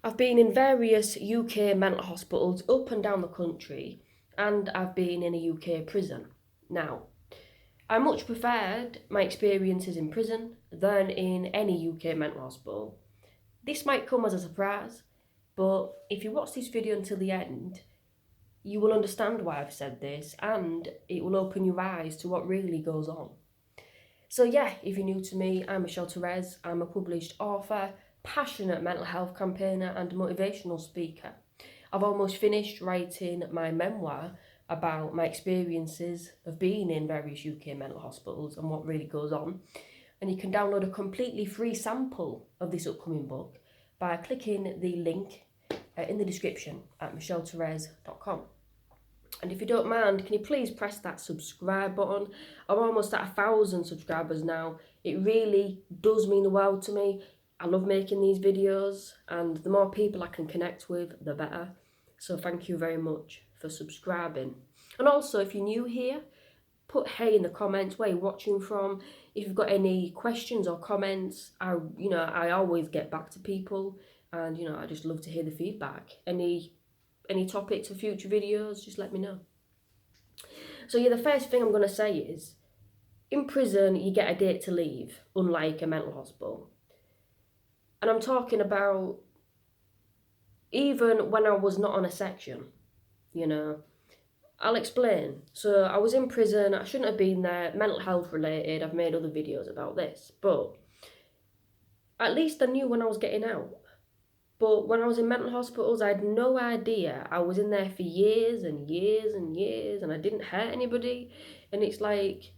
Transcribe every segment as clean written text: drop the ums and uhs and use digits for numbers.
I've been in various UK mental hospitals up and down the country, and I've been in a UK prison. Now, I much preferred my experiences in prison than in any UK mental hospital. This might come as a surprise, but if you watch this video until the end, you will understand why I've said this, and it will open your eyes to what really goes on. So yeah, if you're new to me, I'm Michelle Therese. I'm a published author, passionate mental health campaigner and motivational speaker. I've almost finished writing my memoir about my experiences of being in various UK mental hospitals and what really goes on. And you can download a completely free sample of this upcoming book by clicking the link in the description at michelletherese.com. And if you don't mind, can you please press that subscribe button? I'm almost at 1,000 subscribers now. It really does mean the world to me. I love making these videos, and the more people I can connect with, the better. So thank you very much for subscribing. And also, if you're new here, put hey in the comments where you're watching from. If you've got any questions or comments, I always get back to people, and I just love to hear the feedback. Any topics for future videos, just let me know. So yeah, the first thing I'm going to say is, in prison you get a date to leave, unlike a mental hospital. And I'm talking about even when I was not on a section, I'll explain. So I was in prison, I shouldn't have been there, mental health related, I've made other videos about this, but at least I knew when I was getting out. But when I was in mental hospitals, I had no idea. I was in there for years and years and years, and I didn't hurt anybody. And it's like,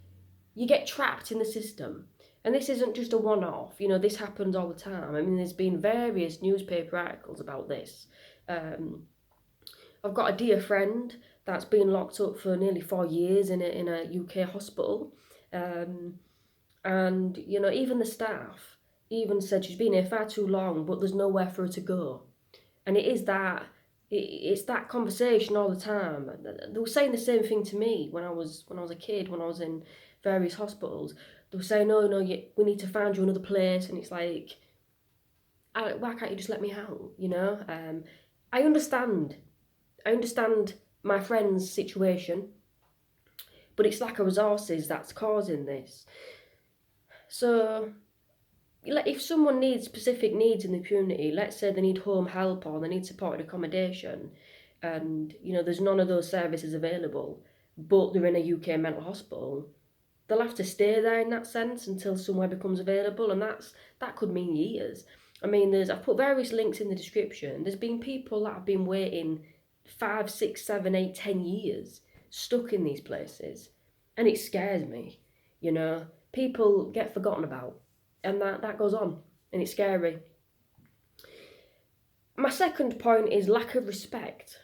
you get trapped in the system. And this isn't just a one-off, this happens all the time. I mean, there's been various newspaper articles about this. I've got a dear friend that's been locked up for nearly 4 years in a UK hospital. And, even the staff even said she's been here far too long, but there's nowhere for her to go. And it's that conversation all the time. They were saying the same thing to me when I was a kid, when I was in various hospitals. They were saying, no, we need to find you another place. And it's like, why can't you just let me out, I understand my friend's situation, but it's lack of resources that's causing this. So if someone needs specific needs in the community, let's say they need home help or they need supported accommodation, and there's none of those services available, but they're in a UK mental hospital, they'll have to stay there in that sense until somewhere becomes available, and that could mean years. I mean, I've put various links in the description. There's been people that have been waiting 5, 6, 7, 8, 10 years stuck in these places, and it scares me. People get forgotten about, and that goes on, and it's scary. My second point is lack of respect.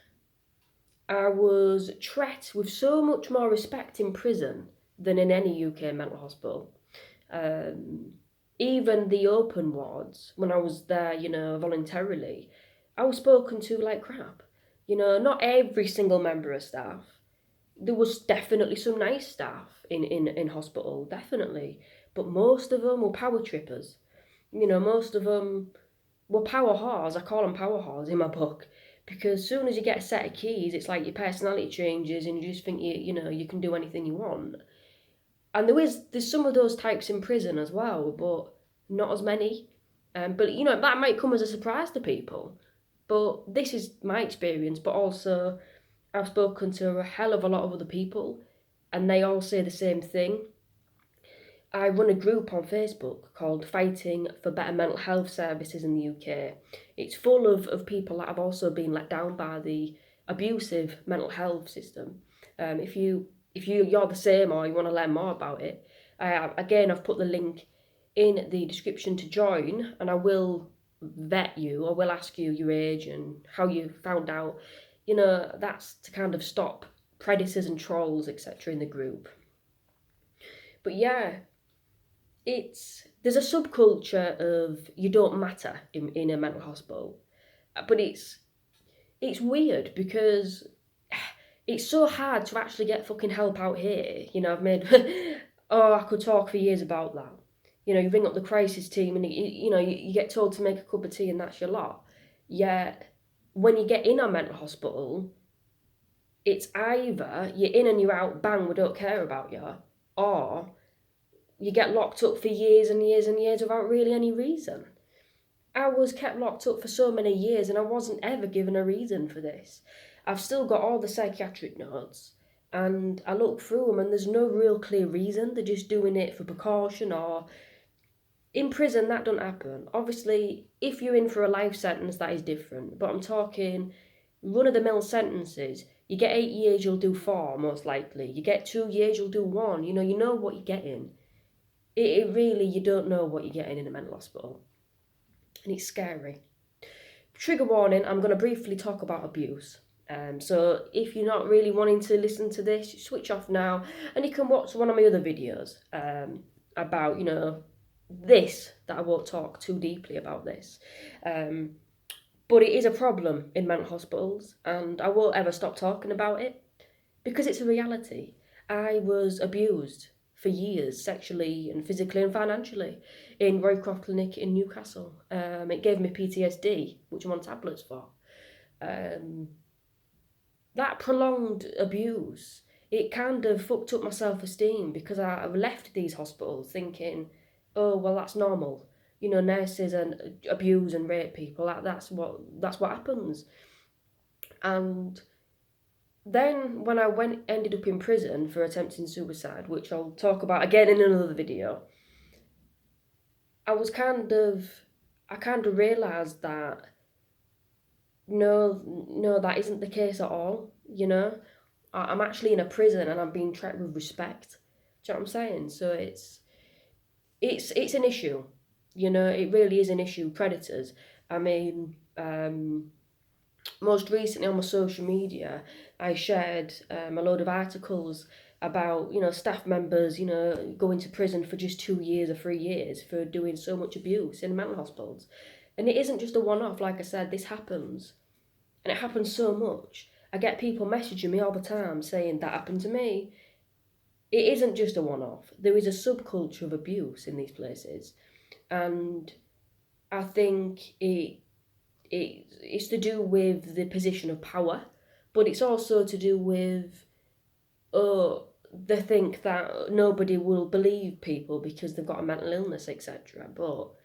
I was treated with so much more respect in prison than in any UK mental hospital. Even the open wards, when I was there, voluntarily, I was spoken to like crap. Not every single member of staff. There was definitely some nice staff in hospital, definitely. But most of them were power trippers. Most of them were power whores. I call them power whores in my book. Because as soon as you get a set of keys, it's like your personality changes and you just think you can do anything you want. And there's some of those types in prison as well, but not as many. But that might come as a surprise to people. But this is my experience, but also I've spoken to a hell of a lot of other people, and they all say the same thing. I run a group on Facebook called Fighting for Better Mental Health Services in the UK. It's full of people that have also been let down by the abusive mental health system. If you're the same or you want to learn more about it, I've put the link in the description to join, and I will vet you. I will ask you your age and how you found out. That's to kind of stop predators and trolls, etc. in the group. But yeah, there's a subculture of you don't matter in a mental hospital, but it's weird because it's so hard to actually get fucking help out here. I've made I could talk for years about that. You ring up the crisis team and you get told to make a cup of tea and that's your lot. Yet, when you get in a mental hospital, it's either you're in and you're out, bang, we don't care about you, or you get locked up for years and years and years without really any reason. I was kept locked up for so many years and I wasn't ever given a reason for this. I've still got all the psychiatric notes and I look through them and there's no real clear reason. They're just doing it for precaution, or in prison that don't happen. Obviously, if you're in for a life sentence, that is different. But I'm talking run-of-the-mill sentences. You get 8 years, you'll do 4, most likely. You get 2 years, you'll do 1. You know what you're getting. It really, you don't know what you're getting in a mental hospital. And it's scary. Trigger warning, I'm going to briefly talk about abuse. So if you're not really wanting to listen to this, switch off now and you can watch one of my other videos about, this, that I won't talk too deeply about this. But it is a problem in mental hospitals and I won't ever stop talking about it because it's a reality. I was abused for years, sexually and physically and financially, in Roycroft Clinic in Newcastle. It gave me PTSD, which I'm on tablets for. That prolonged abuse, it kind of fucked up my self-esteem because I've left these hospitals thinking, oh, well, that's normal. Nurses and abuse and rape people, that's what happens. And then when I ended up in prison for attempting suicide, which I'll talk about again in another video, I kind of realised that no, that isn't the case at all. I'm actually in a prison and I'm being treated with respect. Do you know what I'm saying? So it's an issue. It really is an issue. Predators. I mean, most recently on my social media, I shared a load of articles about staff members going to prison for just 2 years or 3 years for doing so much abuse in mental hospitals, and it isn't just a one-off. Like I said, this happens, and it happens so much. I get people messaging me all the time saying that happened to me. It isn't just a one-off. There is a subculture of abuse in these places, and I think it's to do with the position of power, but it's also to do with, they think that nobody will believe people because they've got a mental illness, etc. But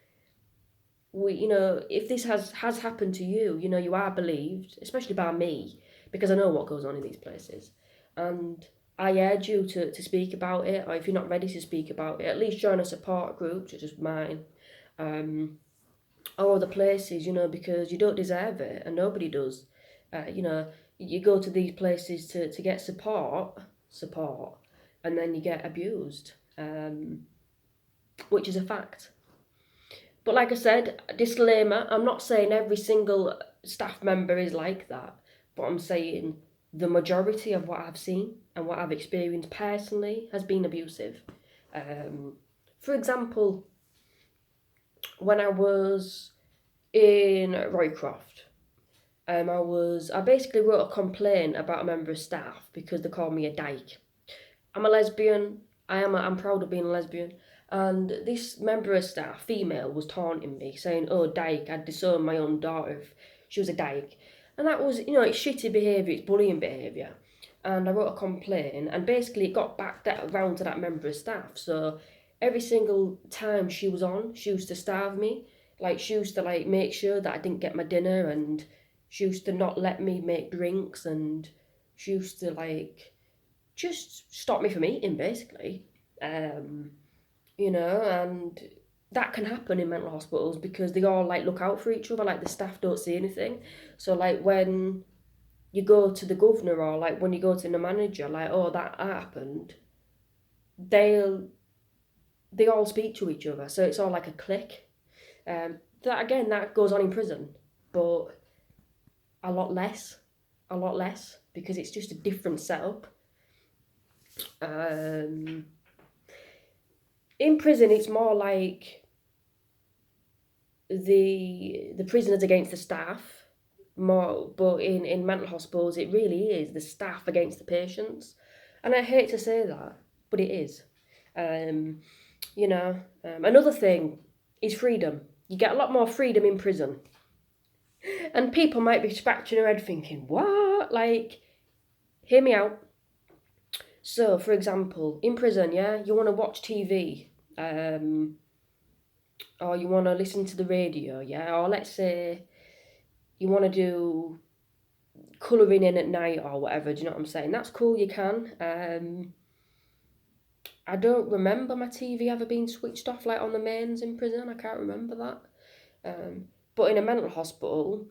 if this has happened to you, you are believed, especially by me, because I know what goes on in these places. And I urge you to speak about it, or if you're not ready to speak about it, at least join a support group, such as mine, or other places, because you don't deserve it, and nobody does. You go to these places to get support, and then you get abused, which is a fact. But like I said, disclaimer, I'm not saying every single staff member is like that, but I'm saying the majority of what I've seen and what I've experienced personally has been abusive. For example, when I was in Roycroft, I basically wrote a complaint about a member of staff because they called me a dyke. I'm a lesbian. I'm proud of being a lesbian. And this member of staff, female, was taunting me, saying, oh, dyke, I'd disown my own daughter if she was a dyke. And that was, it's shitty behaviour, it's bullying behaviour. And I wrote a complaint, and basically it got back around to that member of staff. So every single time she was on, she used to starve me. Like, she used to, make sure that I didn't get my dinner, and she used to not let me make drinks, and she used to, just stop me from eating, basically. And that can happen in mental hospitals because they all look out for each other. The staff don't see anything. So when you go to the governor, or when you go to the manager, oh, that happened, they all speak to each other. So it's all like a clique. That goes on in prison, but a lot less because it's just a different setup. In prison, it's more like the prisoners against the staff, more. But in mental hospitals, it really is the staff against the patients, and I hate to say that, but it is. Another thing is freedom. You get a lot more freedom in prison. And people might be scratching their head thinking, what? Like, hear me out. So, for example, in prison, yeah, you want to watch TV, or you want to listen to the radio, yeah, or let's say you want to do colouring in at night or whatever, do you know what I'm saying? That's cool, you can. I don't remember my TV ever being switched off like on the mains in prison. I can't remember that. But in a mental hospital,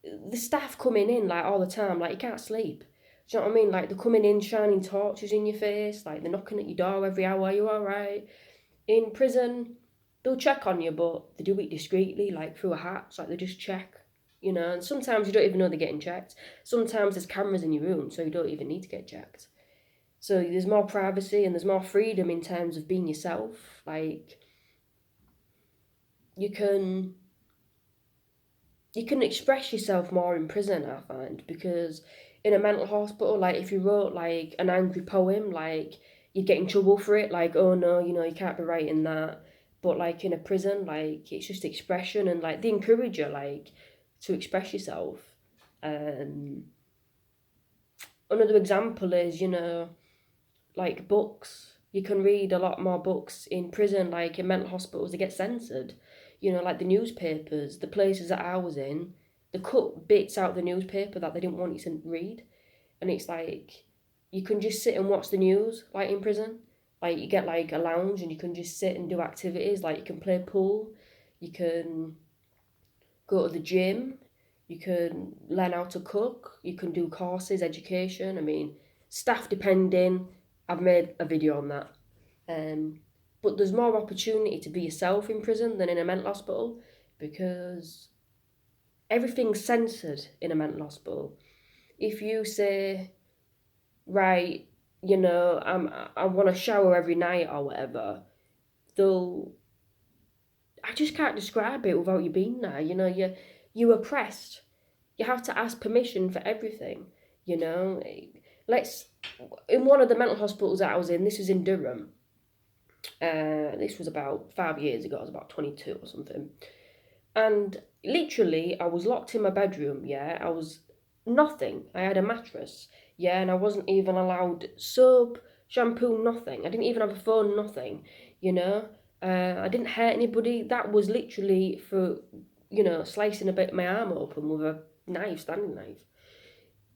the staff coming in like all the time, like you can't sleep. Do you know what I mean? Like they're coming in, shining torches in your face, like they're knocking at your door every hour. Are you all right? In prison, they'll check on you, but they do it discreetly, like through a hat. It's like they just check, you know. And sometimes you don't even know they're getting checked. Sometimes there's cameras in your room, so you don't even need to get checked. So there's more privacy and there's more freedom in terms of being yourself. Like you can express yourself more in prison, I find, because in a mental hospital, like if you wrote like an angry poem, like you'd get in trouble for it, like, oh no, you know, you can't be writing that. But like in a prison, like it's just expression, and like they encourage you like to express yourself. Another example is, you know, like books. You can read a lot more books in prison, like in mental hospitals, they get censored. You know, like the newspapers, the places that I was in, they cut bits out of the newspaper that they didn't want you to read. And it's like, you can just sit and watch the news, like in prison. Like you get like a lounge and you can just sit and do activities, like you can play pool, you can go to the gym, you can learn how to cook, you can do courses, education. I mean, staff depending, I've made a video on that. But there's more opportunity to be yourself in prison than in a mental hospital because everything's censored in a mental hospital. If you say, right, you know, I want to shower every night or whatever, they'll. I just can't describe it without you being there. You know, you're oppressed. You have to ask permission for everything. You know, let's in one of the mental hospitals that I was in. This was in Durham. This was about 5 years ago. I was about 22 or something. And literally, I was locked in my bedroom. Yeah, I was nothing. I had a mattress. Yeah, and I wasn't even allowed soap, shampoo, nothing. I didn't even have a phone, nothing. You know, I didn't hurt anybody. That was literally for, you know, slicing a bit my arm open with a knife, standing knife.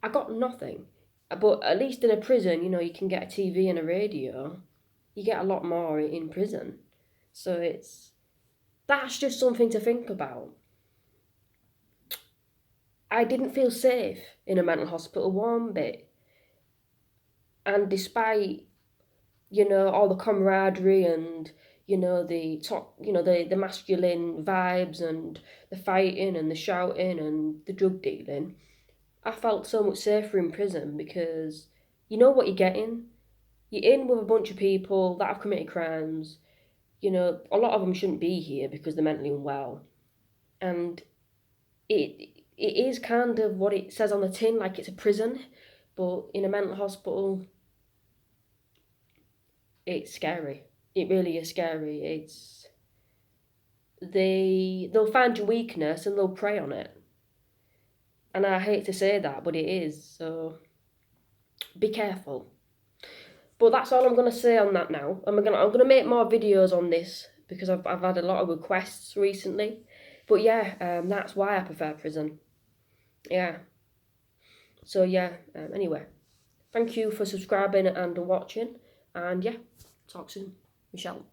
I got nothing. But at least in a prison, you know, you can get a TV and a radio. You get a lot more in prison. So that's just something to think about. I didn't feel safe in a mental hospital one bit. And despite, you know, all the camaraderie and, you know, the masculine vibes and the fighting and the shouting and the drug dealing, I felt so much safer in prison because you know what you're getting. You're in with a bunch of people that have committed crimes. You know, a lot of them shouldn't be here because they're mentally unwell. And it is kind of what it says on the tin, like it's a prison, but in a mental hospital, it's scary. It really is scary. They'll find your weakness and they'll prey on it. And I hate to say that, but it is. So be careful. But that's all I'm gonna say on that now. I'm gonna make more videos on this because I've had a lot of requests recently. But yeah, that's why I prefer prison. Yeah. So yeah. Anyway, thank you for subscribing and watching. And yeah, talk soon. Michelle.